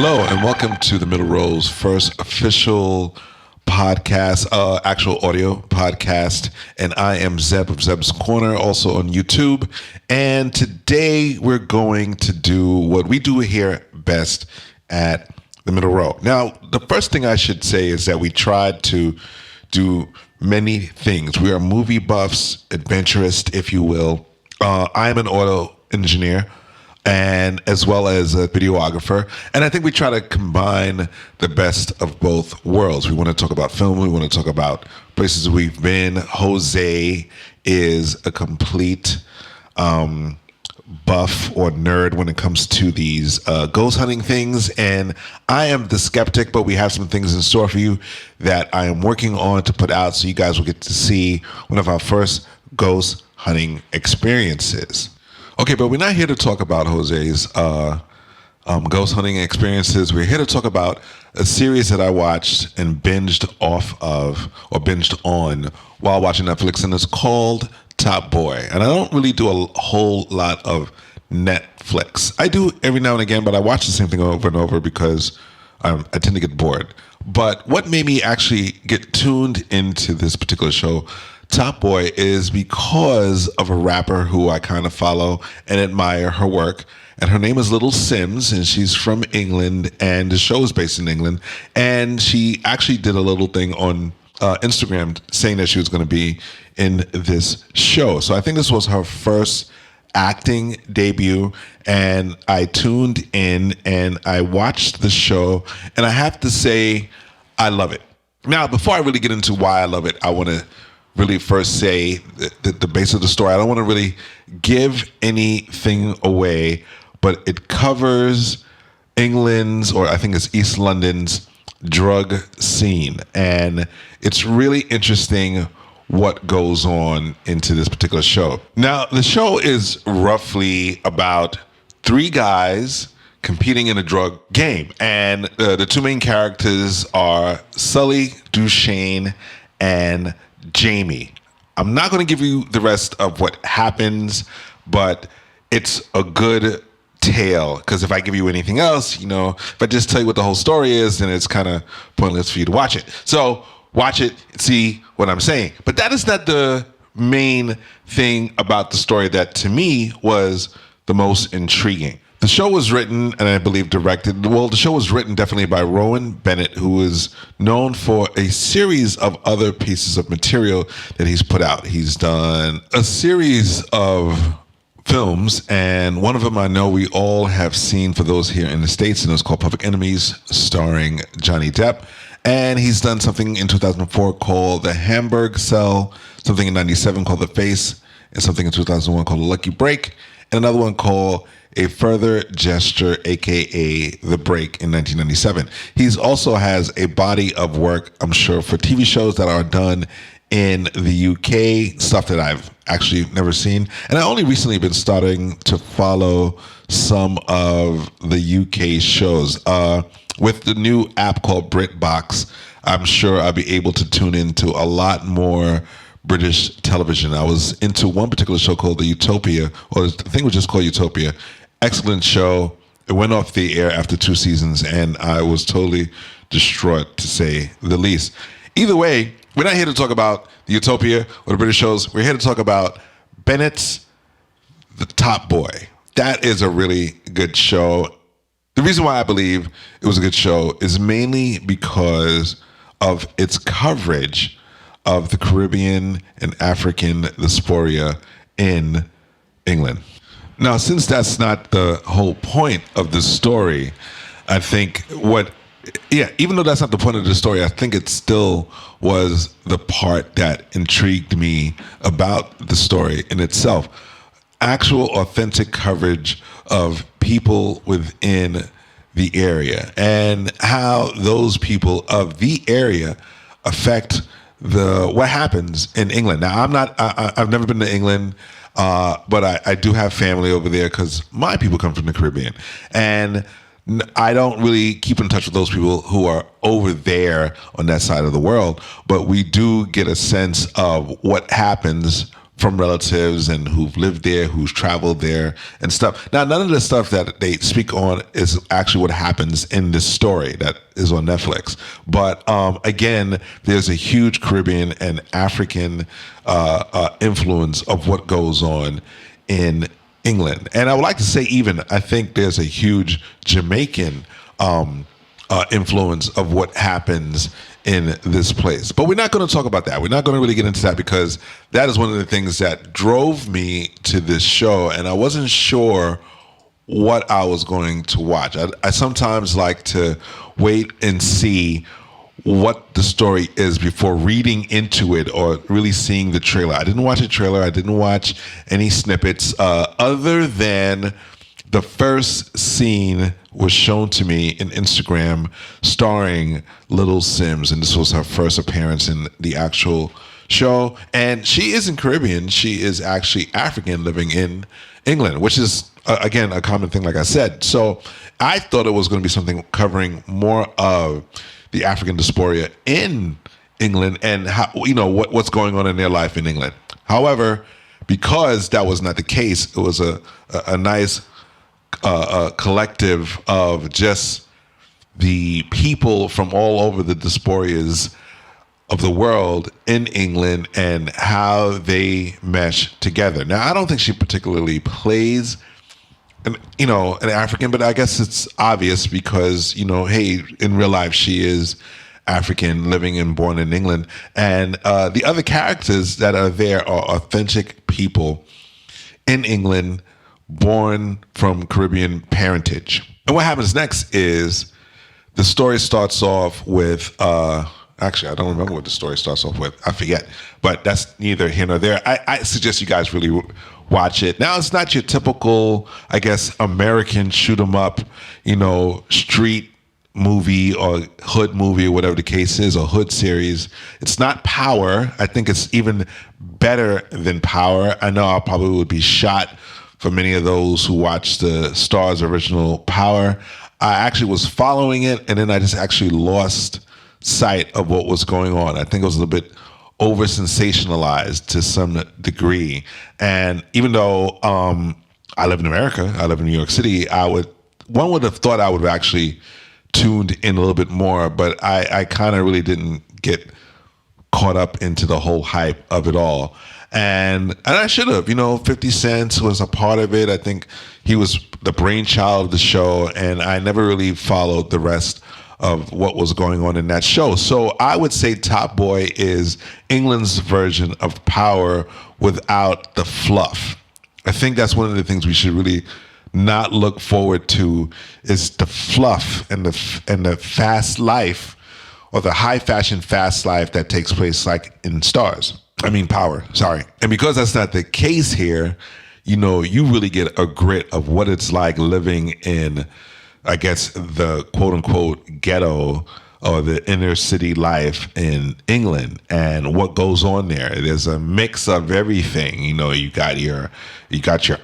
Hello and welcome to the Middle Rows first official podcast, actual audio podcast. And I am Zeb of Zeb's Corner, also on YouTube. And today we're going to do what we do here best at the Middle Row. Now, the first thing I should say is that we tried to do many things. We are movie buffs, adventurists, if you will. I am an auto engineer and as well as a videographer. And I think we try to combine the best of both worlds. We want to talk about film. We want to talk about places we've been. Jose is a complete buff or nerd when it comes to these ghost hunting things. And I am the skeptic, but we have some things in store for you that I am working on to put out so you guys will get to see one of our first ghost hunting experiences. Okay, but we're not here to talk about Jose's ghost hunting experiences. We're here to talk about a series that I watched and binged on while watching Netflix, and it's called Top Boy. And I don't really do a whole lot of Netflix. I do every now and again, but I watch the same thing over and over because I tend to get bored. But what made me actually get tuned into this particular show, Top Boy, is because of a rapper who I kind of follow and admire her work. And her name is Little Simz, and she's from England, and the show is based in England. And she actually did a little thing on Instagram saying that she was going to be in this show. So I think this was her first acting debut, and I tuned in and I watched the show, and I have to say, I love it. Now, before I really get into why I love it, I want to really first say the base of the story. I don't want to really give anything away, but it covers England's, or I think it's East London's, drug scene. And it's really interesting what goes on into this particular show. Now, the show is roughly about three guys competing in a drug game. And the two main characters are Sully, Duchesne, and Jamie. I'm not going to give you the rest of what happens, but it's a good tale, because if I give you anything else, if I just tell you what the whole story is, then it's kind of pointless for you to watch it. So watch it and see what I'm saying. But that is not the main thing about the story that to me was the most intriguing. The show was written and I believe directed. Well, the show was written definitely by Rowan Bennett, who is known for a series of other pieces of material that he's put out. He's done a series of films, and one of them I know we all have seen for those here in the States, and it's called Public Enemies, starring Johnny Depp. And he's done something in 2004 called The Hamburg Cell, something in 97 called The Face, and something in 2001 called The Lucky Break, and another one called A Further Gesture, aka The Break, in 1997. He's also has a body of work, I'm sure, for TV shows that are done in the UK, stuff that I've actually never seen. And I only recently been starting to follow some of the UK shows. With the new app called BritBox, I'm sure I'll be able to tune into a lot more British television. I was into one particular show called The Utopia, or I think it was just called Utopia. Excellent show. It went off the air after 2 seasons, and I was totally distraught, to say the least. Either way, we're not here to talk about the Utopia or the British shows. We're here to talk about Bennett's The Top Boy. That is a really good show. The reason why I believe it was a good show is mainly because of its coverage of the Caribbean and African diaspora in England. Now, since that's not the whole point of the story, I think even though that's not the point of the story, I think it still was the part that intrigued me about the story in itself. Actual authentic coverage of people within the area and how those people of the area affect what happens in England. Now, I've never been to England, but I do have family over there because my people come from the Caribbean. And I don't really keep in touch with those people who are over there on that side of the world, but we do get a sense of what happens from relatives and who've lived there, who's traveled there and stuff. Now, none of the stuff that they speak on is actually what happens in this story that is on Netflix. But again, there's a huge Caribbean and African influence of what goes on in England. And I would like to say I think there's a huge Jamaican influence of what happens in this place. But we're not going to talk about that. We're not going to really get into that because that is one of the things that drove me to this show, and I wasn't sure what I was going to watch. I sometimes like to wait and see what the story is before reading into it or really seeing the trailer. I didn't watch a trailer. I didn't watch any snippets other than the first scene was shown to me in Instagram starring Little Sims, and this was her first appearance in the actual show. And she isn't Caribbean. She is actually African living in England, which is, again, a common thing, like I said. So I thought it was going to be something covering more of the African diaspora in England and how, what's going on in their life in England. However, because that was not the case, it was a nice collective of just the people from all over the diasporas of the world in England and how they mesh together. Now, I don't think she particularly plays an African, but I guess it's obvious because, hey, in real life, she is African, living and born in England. And the other characters that are there are authentic people in England, born from Caribbean parentage. And what happens next is the story starts off with, actually, I don't remember what the story starts off with. I forget, but that's neither here nor there. I suggest you guys really watch it. Now, it's not your typical, I guess, American shoot 'em up, street movie or hood movie or whatever the case is, or hood series. It's not Power. I think it's even better than Power. I know I probably would be shot for many of those who watched the Starz original Power. I actually was following it, and then I just actually lost sight of what was going on. I think it was a little bit over sensationalized to some degree. And even though I live in America, I live in New York City, one would have thought I would have actually tuned in a little bit more, but I kind of really didn't get caught up into the whole hype of it all. And I should have, 50 Cent was a part of it. I think he was the brainchild of the show, and I never really followed the rest of what was going on in that show. So I would say Top Boy is England's version of Power without the fluff. I think that's one of the things we should really not look forward to is the fluff and the fast life, or the high fashion fast life that takes place like in Power, sorry. And because that's not the case here, you really get a grit of what it's like living in, I guess, the quote unquote ghetto or the inner city life in England and what goes on there. There's a mix of everything. You got your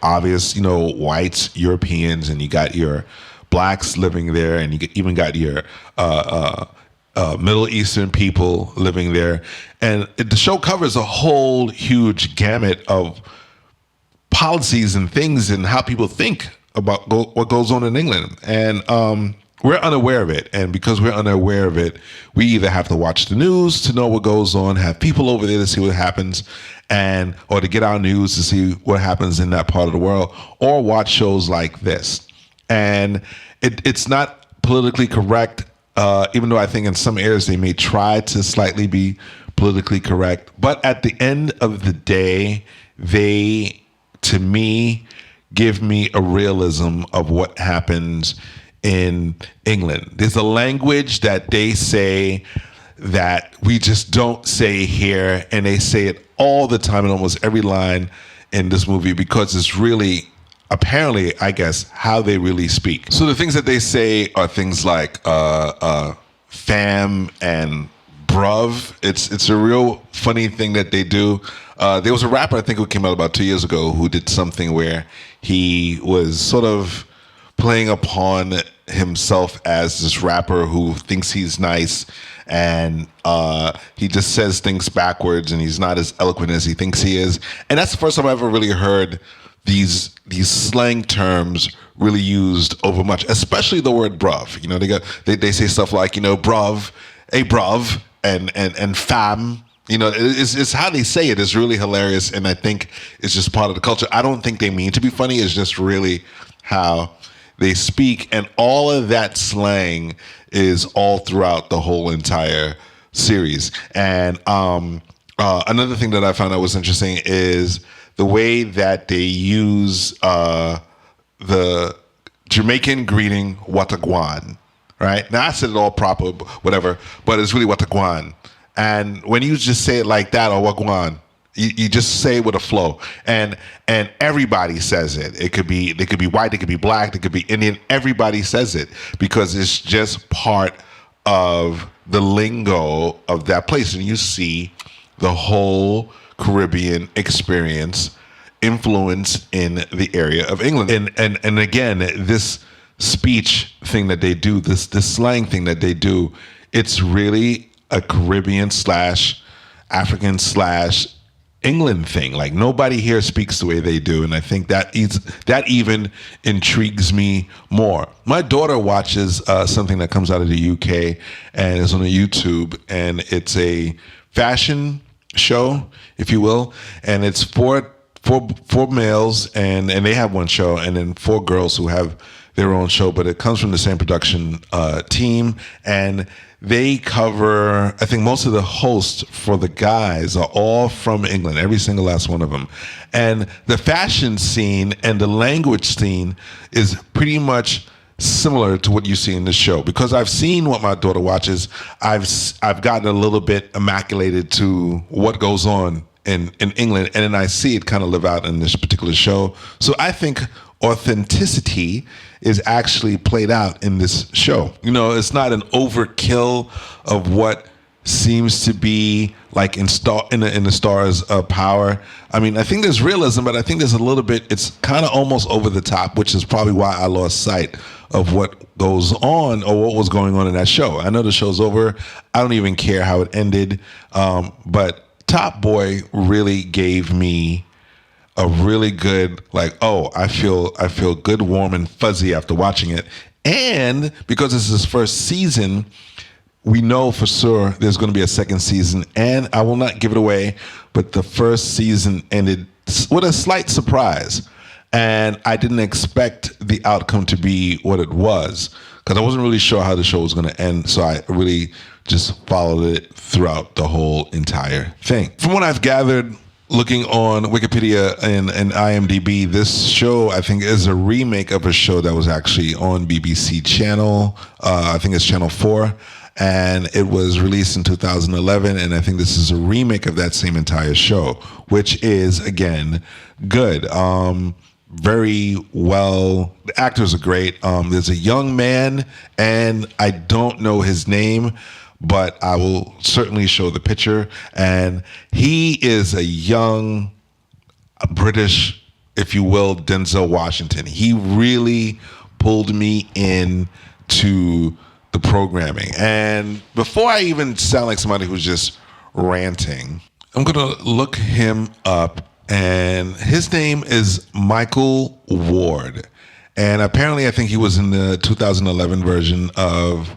obvious, whites, Europeans, and you got your blacks living there, and you even got your Middle Eastern people living there. And the show covers a whole huge gamut of policies and things and how people think about what goes on in England. And we're unaware of it. And because we're unaware of it, we either have to watch the news to know what goes on, have people over there to see what happens, or to get our news to see what happens in that part of the world, or watch shows like this. And it's not politically correct, even though I think in some areas they may try to slightly be politically correct. But at the end of the day, they, to me, give me a realism of what happens in England. There's a language that they say that we just don't say here, and they say it all the time in almost every line in this movie because it's really, apparently, I guess, how they really speak. So the things that they say are things like fam and bruv. It's a real funny thing that they do. There was a rapper, I think, who came out about 2 years ago who did something where he was sort of playing upon himself as this rapper who thinks he's nice and he just says things backwards, and he's not as eloquent as he thinks he is. And that's the first time I ever really heard these slang terms really used over much, especially the word bruv. You know, they say stuff like, you know, bruv, hey bruv, and fam. You know, it's how they say it is really hilarious, and I think it's just part of the culture. I don't think they mean to be funny. It's just really how they speak, and all of that slang is all throughout the whole entire series. And another thing that I found out was interesting is the way that they use the Jamaican greeting "Watagwan." Right now, I said it all proper, whatever, but it's really "Watagwan." And when you just say it like that, or "Wagwan," you just say it with a flow, and everybody says it. They could be white, they could be black, they could be Indian. Everybody says it because it's just part of the lingo of that place, and you see the whole Caribbean experience influence in the area of England. And again, this speech thing that they do, this slang thing that they do, it's really a Caribbean / African / England thing. Like, nobody here speaks the way they do, and I think that even intrigues me more. My daughter watches something that comes out of the UK and is on YouTube, and it's a fashion show, if you will, and it's four males, and they have one show, and then 4 girls who have their own show, but it comes from the same production team, and they cover, I think most of the hosts for the guys are all from England, every single last one of them. And the fashion scene and the language scene is pretty much similar to what you see in the show. Because I've seen what my daughter watches, I've gotten a little bit immaculated to what goes on in England, and then I see it kind of live out in this particular show. So I think authenticity is actually played out in this show. You know, it's not an overkill of what seems to be like in the Stars of Power. I mean, I think there's realism, but I think there's a little bit, it's kind of almost over the top, which is probably why I lost sight of what goes on or what was going on in that show. I know the show's over. I don't even care how it ended. But Top Boy really gave me a really good, like, oh, I feel good, warm, and fuzzy after watching it. And because this is his first season, we know for sure there's going to be a second season. And I will not give it away, but the first season ended with a slight surprise. And I didn't expect the outcome to be what it was, because I wasn't really sure how the show was going to end. So I really just followed it throughout the whole entire thing. From what I've gathered, looking on Wikipedia and IMDb, this show, I think, is a remake of a show that was actually on BBC Channel. I think it's Channel 4. And it was released in 2011. And I think this is a remake of that same entire show, which is, again, good. Very well. The actors are great. There's a young man, and I don't know his name, but I will certainly show the picture. And he is a young British, if you will, Denzel Washington. He really pulled me in to the programming. And before I even sound like somebody who's just ranting, I'm going to look him up. And his name is Michael Ward. And apparently I think he was in the 2011 version of...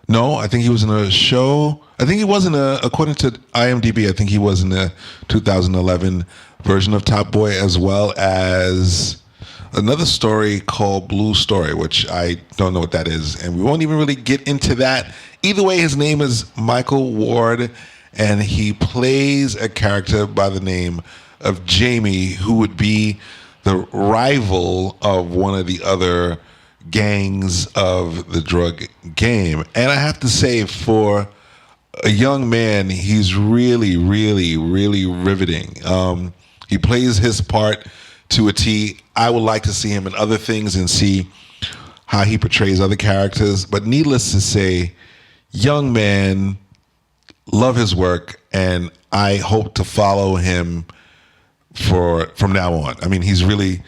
No, I think he was in a show. I think he was according to IMDb, I think he was in the 2011 version of Top Boy, as well as another story called Blue Story, which I don't know what that is. And we won't even really get into that. Either way, his name is Michael Ward, and he plays a character by the name of Jamie, who would be the rival of one of the other gangs of the drug game. And I have to say, for a young man, he's really, really, really riveting. He plays his part to a T. I would like to see him in other things and see how he portrays other characters. But needless to say, young man, love his work, and I hope to follow him from now on. I mean, he's really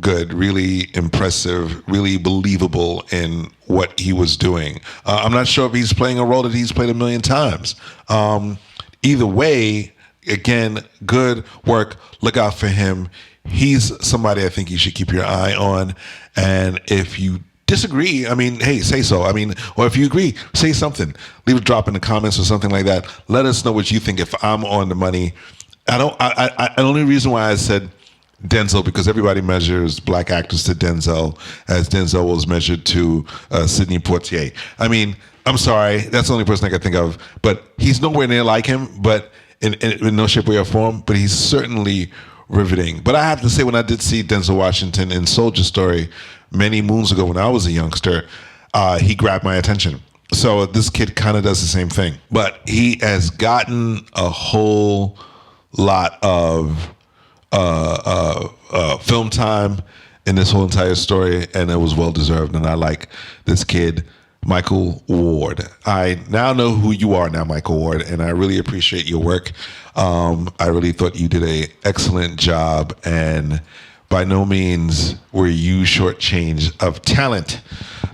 good, really impressive, really believable in what he was doing. I'm not sure if he's playing a role that he's played a million times. Either way, again, good work. Look out for him. He's somebody I think you should keep your eye on. And if you disagree, I mean, hey, say so. I mean, or if you agree, say something. Leave a drop in the comments or something like that. Let us know what you think. If I'm on the money, the only reason why I said Denzel, because everybody measures black actors to Denzel as Denzel was measured to Sidney Poitier. I mean, I'm sorry, that's the only person I can think of, but he's nowhere near like him, but in no shape, way, or form, but he's certainly riveting. But I have to say, when I did see Denzel Washington in Soldier Story many moons ago when I was a youngster, he grabbed my attention. So this kid kind of does the same thing, but he has gotten a whole lot of film time in this whole entire story, and it was well deserved. And I like this kid, Michael Ward. I now know who you are now, Michael Ward, and I really appreciate your work. I really thought you did an excellent job, and by no means were you shortchanged of talent.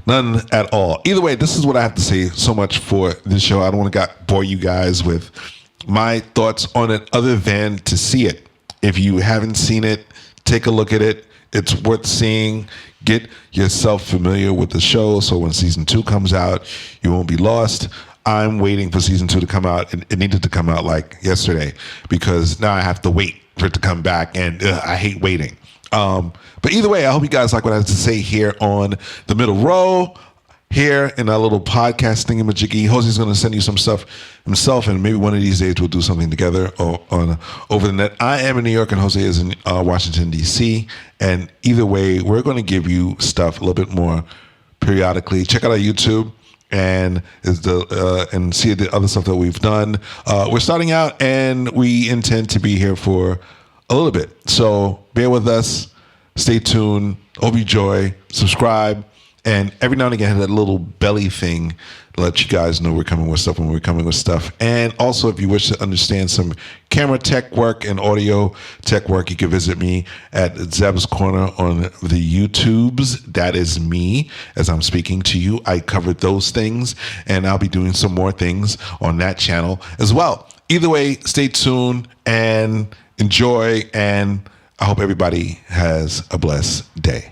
None at all. Either way, this is what I have to say so much for this show. I don't want to bore you guys with my thoughts on it other than to see it. If you haven't seen it, take a look at it. It's worth seeing. Get yourself familiar with the show so when season 2 comes out, you won't be lost. I'm waiting for season 2 to come out. It needed to come out like yesterday because now I have to wait for it to come back, and I hate waiting. But either way, I hope you guys like what I have to say here on The Middle Row. Here in our little podcast thingamajiggy. Jose's going to send you some stuff himself, and maybe one of these days we'll do something together over the net. I am in New York, and Jose is in Washington, D.C., and either way, we're going to give you stuff a little bit more periodically. Check out our YouTube and see the other stuff that we've done. We're starting out, and we intend to be here for a little bit. So bear with us. Stay tuned. Joy. Subscribe. And every now and again, I have that little belly thing to let you guys know we're coming with stuff when we're coming with stuff. And also, if you wish to understand some camera tech work and audio tech work, you can visit me at Zeb's Corner on the YouTubes. That is me as I'm speaking to you. I covered those things, and I'll be doing some more things on that channel as well. Either way, stay tuned and enjoy, and I hope everybody has a blessed day.